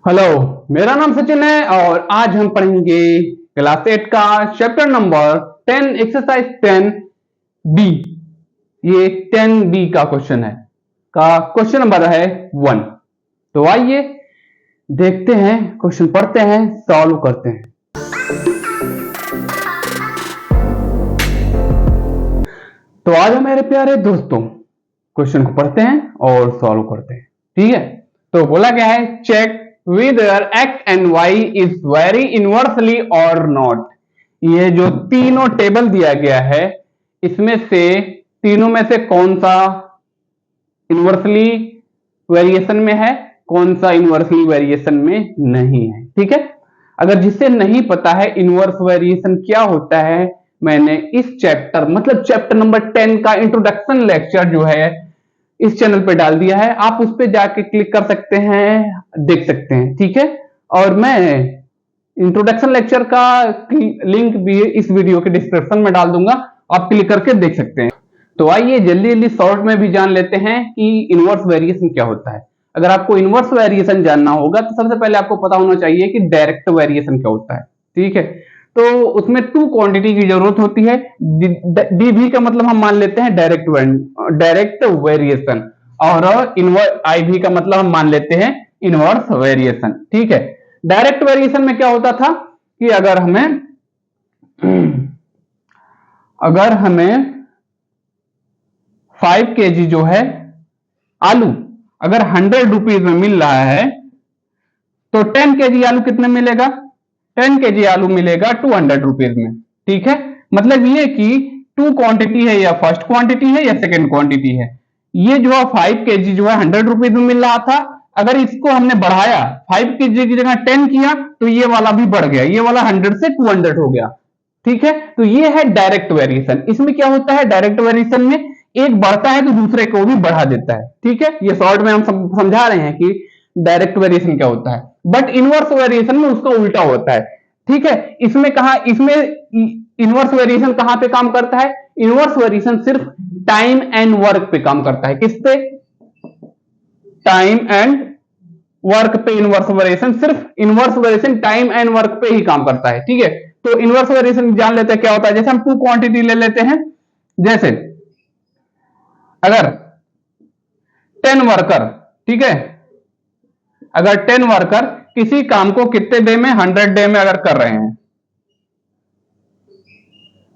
Hello, मेरा नाम सचिन है और आज हम पढ़ेंगे क्लास 8 का चैप्टर नंबर 10 एक्सरसाइज 10 बी। ये 10 बी का क्वेश्चन है। क्वेश्चन नंबर है 1। तो आइए देखते हैं, क्वेश्चन पढ़ते हैं, सॉल्व करते हैं। तो आज मेरे प्यारे दोस्तों क्वेश्चन को पढ़ते हैं और सॉल्व करते हैं। ठीक है, तो बोला गया है check whether x and y is very inversely or not। ये जो तीनों टेबल दिया गया है इसमें से तीनों में से कौन सा इनवर्सली वेरिएशन में है, कौन सा इनवर्सली वेरिएशन में नहीं है। ठीक है, अगर जिसे नहीं पता है इनवर्स वेरिएशन क्या होता है, मैंने इस चैप्टर मतलब चैप्टर नंबर 10 का इंट्रोडक्शन लेक्चर जो है इस चैनल पे डाल दिया है। आप उस पे जाके क्लिक कर सकते हैं, देख सकते हैं। ठीक है, और मैं इंट्रोडक्शन लेक्चर का लिंक भी इस वीडियो के डिस्क्रिप्शन में डाल दूंगा, आप क्लिक करके देख सकते हैं। तो आइए जल्दी जल्दी शॉर्ट में भी जान लेते हैं कि इनवर्स वेरिएशन क्या होता है। अगर आपको इनवर्स वेरिएशन जानना होगा तो सबसे पहले आपको पता होना चाहिए कि डायरेक्ट वेरिएशन क्या होता है। ठीक है, तो उसमें टू क्वांटिटी की जरूरत होती है। डीवी का मतलब हम मान लेते हैं डायरेक्ट वेरिएशन, और आई भी का मतलब हम मान लेते हैं इनवर्स वेरिएशन। ठीक है, डायरेक्ट वेरिएशन में क्या होता था कि अगर हमें 5 kg जो है आलू अगर 100 रुपीज में मिल रहा है तो 10 kg आलू कितने मिलेगा? 10 kg आलू मिलेगा 200 रुपीज में। ठीक है, मतलब ये कि टू क्वांटिटी है, या फर्स्ट क्वांटिटी है या सेकेंड क्वांटिटी है। ये जो है 5 kg जो है 100 रुपीज में मिल रहा था, अगर इसको हमने बढ़ाया 5 kg की जगह 10 किया तो ये वाला भी बढ़ गया, ये वाला 100 से 200 हो गया। ठीक है, तो ये है डायरेक्ट वेरिएशन। इसमें क्या होता है, डायरेक्ट वेरिएशन में एक बढ़ता है तो दूसरे को भी बढ़ा देता है। ठीक है, ये शॉर्ट में हम समझा रहे हैं कि डायरेक्ट वेरिएशन क्या होता है। बट इनवर्स वेरिएशन में उसका उल्टा होता है। ठीक है, इसमें इनवर्स वेरिएशन कहां पे काम करता है? इनवर्स वेरिएशन सिर्फ टाइम एंड वर्क पे काम करता है। किस पे? टाइम एंड वर्क पे इनवर्स वेरिएशन, सिर्फ inverse variation time and work पे ही काम करता है। ठीक है, तो इनवर्स वेरिएशन जान लेते हैं क्या होता है। जैसे हम टू क्वांटिटी ले लेते हैं, जैसे अगर 10 वर्कर, ठीक है, अगर 10 वर्कर किसी काम को कितने डे में, 100 डे में अगर कर रहे हैं,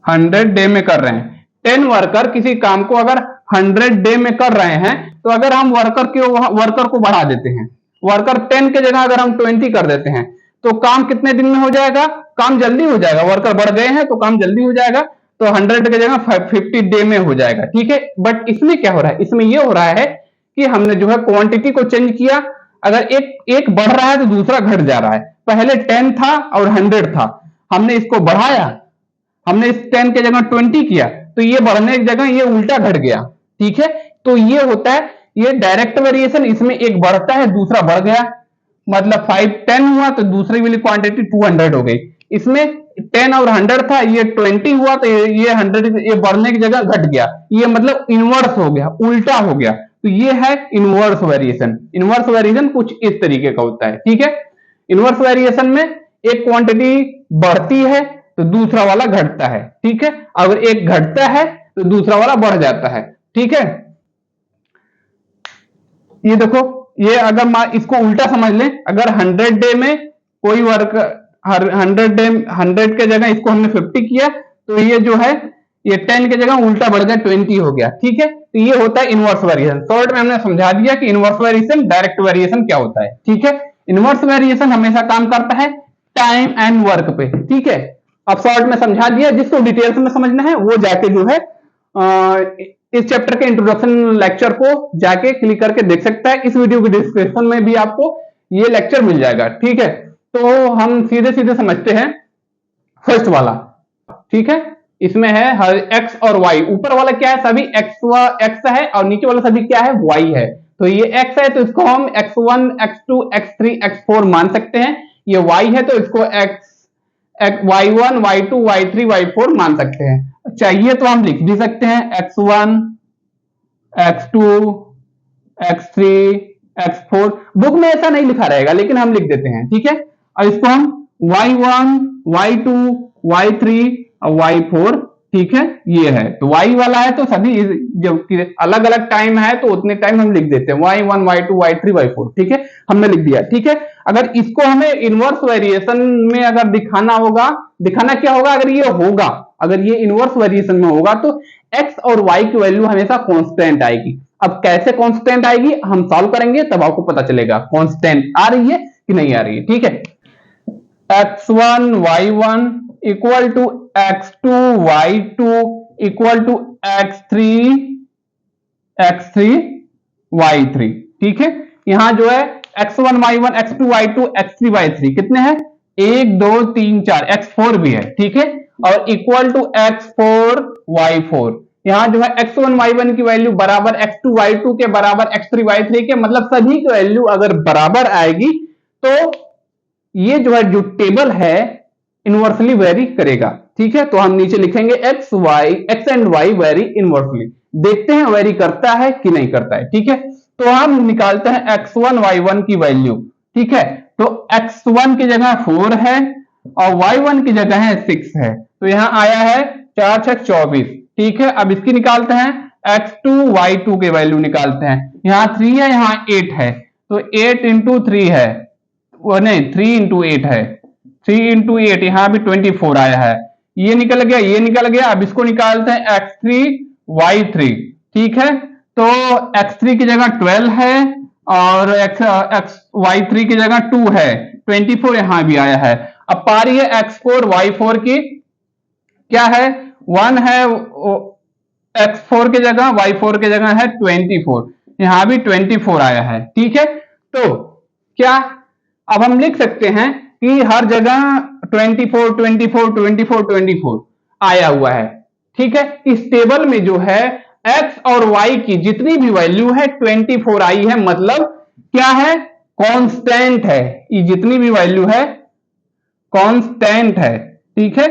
100 डे में कर रहे हैं, 10 वर्कर किसी काम को अगर 100 डे में कर रहे हैं, तो अगर हम वर्कर को बढ़ा देते हैं, वर्कर 10 के जगह अगर हम 20 कर देते हैं तो काम कितने दिन में हो जाएगा? काम जल्दी हो जाएगा। वर्कर बढ़ गए हैं तो काम जल्दी हो जाएगा, तो 100 के जगह 50 डे में हो जाएगा। ठीक है, बट इसमें क्या हो रहा है, इसमें यह हो रहा है कि हमने जो है क्वांटिटी को चेंज किया। अगर एक बढ़ रहा है तो दूसरा घट जा रहा है। पहले 10 था और 100 था, हमने इसको बढ़ाया, हमने इस 10 के जगह 20 किया, तो ये बढ़ने की जगह ये उल्टा घट गया। ठीक है, तो ये होता है, ये डायरेक्ट वेरिएशन। इसमें एक बढ़ता है दूसरा बढ़ गया, मतलब 510 हुआ तो दूसरी वाली क्वांटिटी 200 हो गई। इसमें 10 और 100 था, ये 20 हुआ तो ये 100, ये बढ़ने की जगह घट गया, ये मतलब इनवर्स हो गया, उल्टा हो गया। तो ये है इनवर्स वेरिएशन। इनवर्स वेरिएशन कुछ इस तरीके का होता है। ठीक है, इनवर्स वेरिएशन में एक क्वांटिटी बढ़ती है तो दूसरा वाला घटता है। ठीक है, अगर एक घटता है तो दूसरा वाला बढ़ जाता है। ठीक है, ये देखो, ये अगर इसको उल्टा समझ लें, अगर 100 डे में कोई वर्क 100 के जगह इसको हमने 50 किया तो ये जो है ये 10 के जगह उल्टा बढ़ गया, 20 हो गया। ठीक है, तो ये होता है इनवर्स वेरिएशन। शॉर्ट में हमने समझा दिया कि इनवर्स वेरिएशन, डायरेक्ट वेरिएशन क्या होता है। ठीक है, इनवर्स वेरिएशन हमेशा काम करता है टाइम एंड वर्क पे। ठीक है, अब शॉर्ट में समझा दिया, जिसको डिटेल्स में समझना है वो जाके जो है इस चैप्टर के इंट्रोडक्शन लेक्चर को जाके क्लिक करके देख सकता है। इस वीडियो के डिस्क्रिप्शन में भी आपको ये लेक्चर मिल जाएगा। ठीक है, तो हम सीधे सीधे समझते हैं फर्स्ट वाला। ठीक है, इसमें है हर एक्स और वाई। ऊपर वाला क्या है, सभी एक्स है, और नीचे वाला सभी क्या है, वाई है। तो ये एक्स है तो इसको हम x1 x2 x3 x4 मान सकते हैं। ये वाई है तो इसको y1 y2 y3 y4 मान सकते हैं। चाहिए तो हम लिख भी सकते हैं x1 x2 x3 x4। Book में ऐसा नहीं लिखा रहेगा लेकिन हम लिख देते हैं, ठीक है। और इसको हम y1 y2 y3 और y4, ठीक है, ये है। तो y वाला है तो सभी जब अलग अलग टाइम है तो उतने टाइम हम लिख देते हैं y1 y2 y3 y4, ठीक है, हमने लिख दिया, ठीक है। अगर इसको हमें इनवर्स वेरिएशन में अगर दिखाना होगा, दिखाना क्या होगा, अगर ये होगा, अगर ये इनवर्स वेरिएशन में होगा तो x और y की वैल्यू हमेशा कांस्टेंट आएगी। अब कैसे कांस्टेंट आएगी हम सॉल्व करेंगे तब आपको पता चलेगा कांस्टेंट आ रही है कि नहीं आ रही है, ठीक है। x1 y1 equal to x2 y2 equal to x3 y3, ठीक है। यहां जो है x1 y1 x2 y2 x3 y3 कितने हैं, 1 2 3 4, x4 भी है, ठीक है। और इक्वल टू x4 y4, यहां जो है x1 y1 की वैल्यू बराबर x2 y2 के बराबर x3 y3 के, मतलब सभी की वैल्यू अगर बराबर आएगी तो ये जो है जो टेबल है इनवर्सली वेरी करेगा, ठीक है। तो हम नीचे लिखेंगे x and y very inversely, देखते हैं वेरी करता है कि नहीं करता है, ठीक है। तो हम निकालते हैं x1 y1 की वैल्यू, ठीक है। तो x1 की जगह 4 है और y1 की जगह है 6 है, तो यहां आया है 4 6 24, ठीक है। अब इसकी निकालते हैं x2 y2 के वैल्यू निकालते हैं, यहां 3 है यहां 8 है, तो 8 इंटू 3 है, वो नहीं 3 इंटू 8 है, 3 इंटू 8, यहां भी 24 आया है, ये निकल गया ये निकल गया। अब इसको निकालते हैं x3 y3, ठीक है। तो x3 की जगह 12 है और y3 की जगह 2 है, 24 यहां भी आया है। अब पारी है x4 y4 की, क्या है 1 है, x4 की जगह y4 की जगह है 24, यहां भी 24 आया है, ठीक है। तो क्या अब हम लिख सकते हैं कि हर जगह 24 24 24 24 आया हुआ है, ठीक है। इस टेबल में जो है x और y की जितनी भी वैल्यू है 24 आई है, मतलब क्या है, कांस्टेंट है, ये जितनी भी वैल्यू है कांस्टेंट है, ठीक है।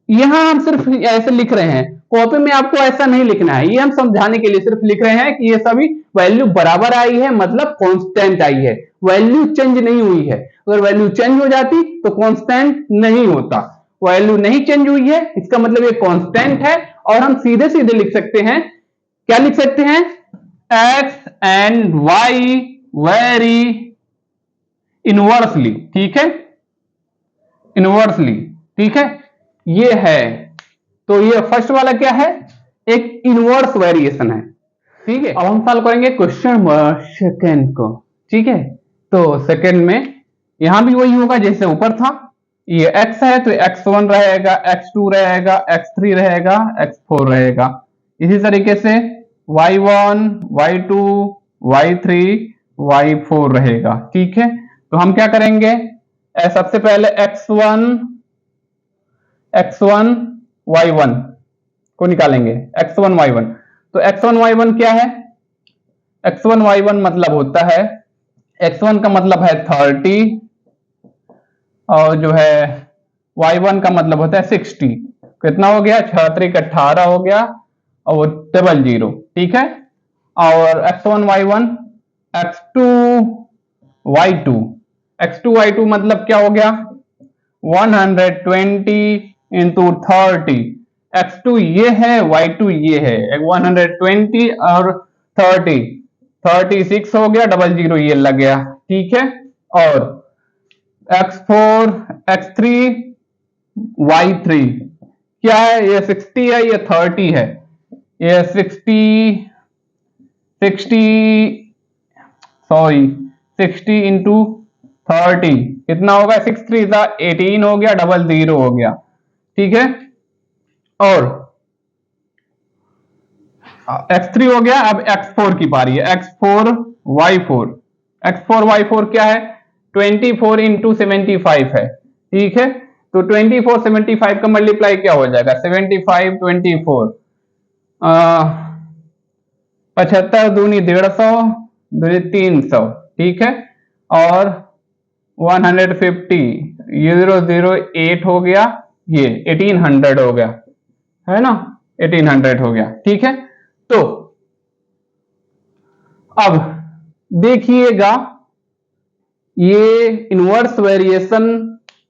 यहां हम सिर्फ ऐसे लिख रहे हैं, कॉपी में आपको ऐसा नहीं लिखना है, ये हम समझाने के लिए सिर्फ लिख रहे हैं कि ये सभी वैल्यू बराबर आई है, मतलब कांस्टेंट आई है, वैल्यू चेंज नहीं हुई है। अगर वैल्यू चेंज हो जाती तो कांस्टेंट नहीं होता, वैल्यू नहीं चेंज हुई है इसका मतलब ये कांस्टेंट है। और हम सीधे सीधे लिख सकते हैं, क्या लिख सकते हैं, x and y very inversely, ठीक है, इनवर्सली, ठीक है, ये है। तो ये फर्स्ट वाला क्या है, एक इनवर्स वेरिएशन है, ठीक है। अब हम सॉल्व करेंगे क्वेश्चन सेकंड को, ठीक है। तो सेकंड में यहां भी वही होगा जैसे ऊपर था, ये x है तो x1 रहेगा, x2 रहेगा, x3 रहेगा, x4 रहेगा, इसी तरीके से y1 y2 y3 y4 रहेगा, ठीक है। तो हम क्या करेंगे, सबसे पहले x1 y1 को निकालेंगे, x1 y1। तो x1 y1 क्या है, x1 y1 मतलब होता है, x1 का मतलब है 30 और जो है y1 का मतलब होता है 60, कितना हो गया 6 3 18 हो गया और वो 00, ठीक है। और x1 y1 x2 y2 मतलब क्या हो गया 120 इंटू 30, x2 ये है y2 ये है, 120 और 30 36 हो गया, 00 ये लग गया, ठीक है। और x4 x3 y3 क्या है, ये 60 है ये 30 है, ये 60 इंटू 30 कितना होगा, 6 3 था 18 हो गया, 00 हो गया, ठीक है। और x3 हो गया, अब x4 की बारी है, x4 y4 क्या है 24 इंटू 75 है, ठीक है। तो 24 75 का मल्टीप्लाई क्या हो जाएगा 75 24 75 दूनी 150 दूनी 300, ठीक है। और 150 008 हो गया, ये 1800 हो गया, है ना, 1800 हो गया, ठीक है। तो अब देखिएगा ये इनवर्स वेरिएशन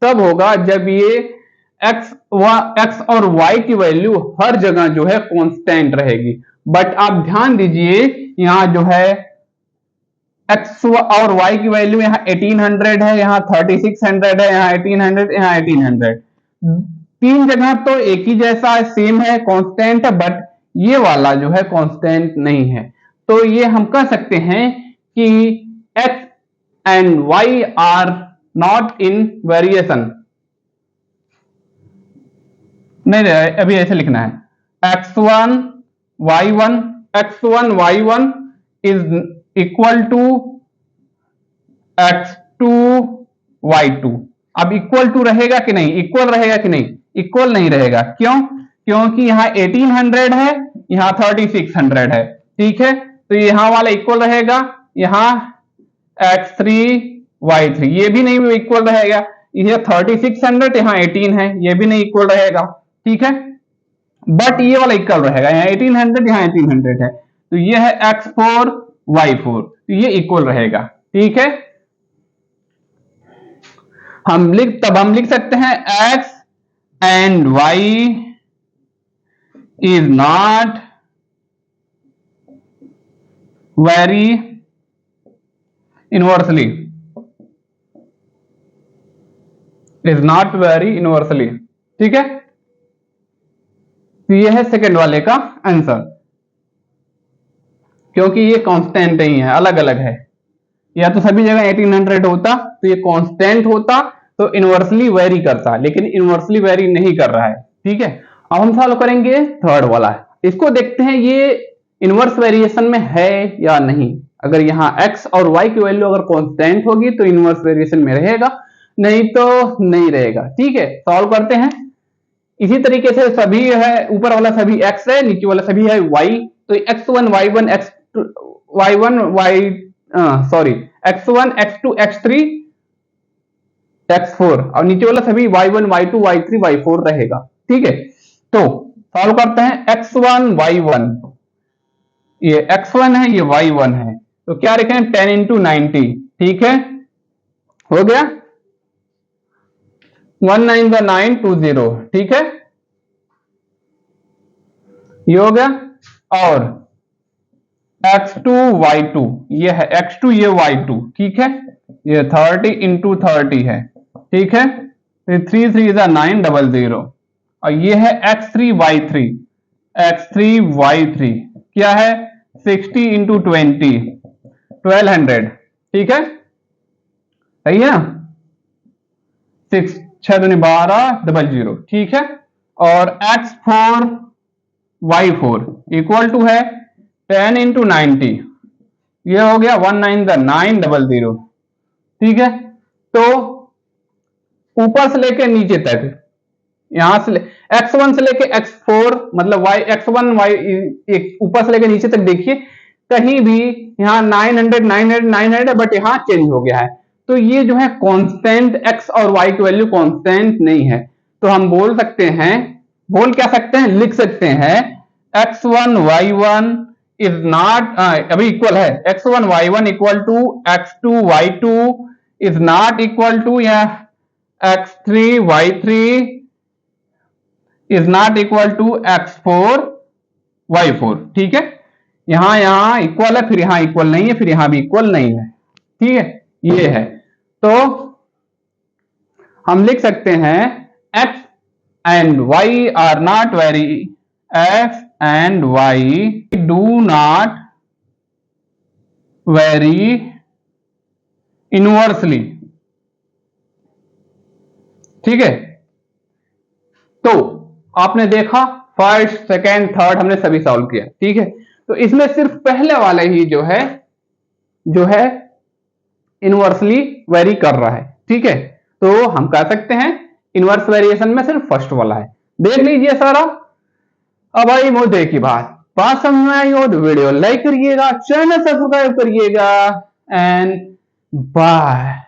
तब होगा जब ये एक्स और वाई की वैल्यू हर जगह जो है कांस्टेंट रहेगी। बट आप ध्यान दीजिए यहां जो है एक्स और वाई की वैल्यू यहाँ 1800 है, यहाँ 3600 है, यहाँ 1800, यहाँ 1800। तीन जगह तो एक ही जैसा सेम है, कांस्टेंट है, बट ये वाला जो है कांस्टेंट नहीं है। तो ये हम कह सकते हैं कि X and Y are not in variation. नहीं, अभी ऐसे लिखना है x1 y1 is equal to x2 y2। अब इक्वल टू रहेगा कि नहीं, इक्वल रहेगा कि नहीं, इक्वल नहीं रहेगा। क्यों? क्योंकि यहाँ 1800 है, यहाँ 3600 है। ठीक है, तो यहां वाला इक्वल रहेगा, यहाँ x3 y3 ये भी नहीं इक्वल रहेगा। ये 3600 यहाँ 18 है, ये भी नहीं इक्वल रहेगा। ठीक है, बट ये वाला इक्वल रहेगा, यहाँ 1800 यहाँ 1800 है, तो ये है x4 y4, तो ये इक्वल रहेगा। ठीक है, तब हम लिख सकते हैं x and y is not vary inversely, is not vary inversely. ठीक है, तो ये है सेकंड वाले का आंसर, क्योंकि ये कांस्टेंट नहीं है, अलग अलग है। या तो सभी जगह 1800 होता तो ये कांस्टेंट होता तो इनवर्सली वेरी करता, लेकिन इनवर्सली वेरी नहीं कर रहा है। ठीक है, अब हम सॉल्व करेंगे थर्ड वाला, इसको देखते हैं ये इनवर्स वेरिएशन में है या नहीं। अगर यहाँ x और y की वैल्यू अगर कांस्टेंट होगी तो इनवर्स वेरिएशन में रहेगा, नहीं तो नहीं रहेगा। ठीक है, सॉल्व करते हैं। इसी तरीके से सभी है, ऊपर वाला सभी x है, नीचे वाला सभी है y, तो x1 y1 x2 y1 y x1 x2 x3 x4 और नीचे वाला सभी y1 y2 y3 y4 रहेगा। ठीक है, तो सॉल्व करते हैं। x1 y1, ये x1 है, ये y1 है, तो क्या लिखें 10 इंटू 90। ठीक है, हो गया 1 9 9 2 0। ठीक है, ये हो गया। और x2 y2, ये है x2 ये y2। ठीक है, ये 30 इंटू 30 है। ठीक है, 3 3 9 0 0 और ये है x3 y3, x3 y3 क्या है 60 इंटू 20 1200। ठीक है, सही है ना, 6 6 12 00। ठीक है, और x4 y4 इक्वल टू है 10 इंटू 90, ये हो गया 1 9 9 0 0। ठीक है, तो ऊपर से लेके नीचे तक, यहां से x1 से लेके x4 मतलब y x1 y ऊपर से लेके नीचे तक देखिए, कहीं भी यहाँ 900 900 900 है, बट यहाँ चेंज हो गया है। तो ये जो है कांस्टेंट x और y की वैल्यू कांस्टेंट नहीं है। तो हम बोल सकते हैं, बोल क्या सकते हैं, लिख सकते हैं x1 y1 इज नॉट, अभी इक्वल है, x1 y1 equal to x2 y2 is not equal to या x3 y3 is not equal to x4 y4। ठीक है, यहां इक्वल है, फिर यहां इक्वल नहीं है, फिर यहां भी इक्वल नहीं है। ठीक है, ये है। तो हम लिख सकते हैं x and y are not vary, x and y do not vary inversely. ठीक है, तो आपने देखा फर्स्ट सेकेंड थर्ड हमने सभी सॉल्व किया। ठीक है, तो इसमें सिर्फ पहले वाला ही जो है इनवर्सली वेरी कर रहा है। ठीक है, तो हम कह सकते हैं इनवर्स वेरिएशन में सिर्फ फर्स्ट वाला है। देख लीजिए सारा। अब आई मुद्दे की बात समझ में आई हो तो वीडियो लाइक करिएगा, चैनल सब्सक्राइब करिएगा एंड बाय।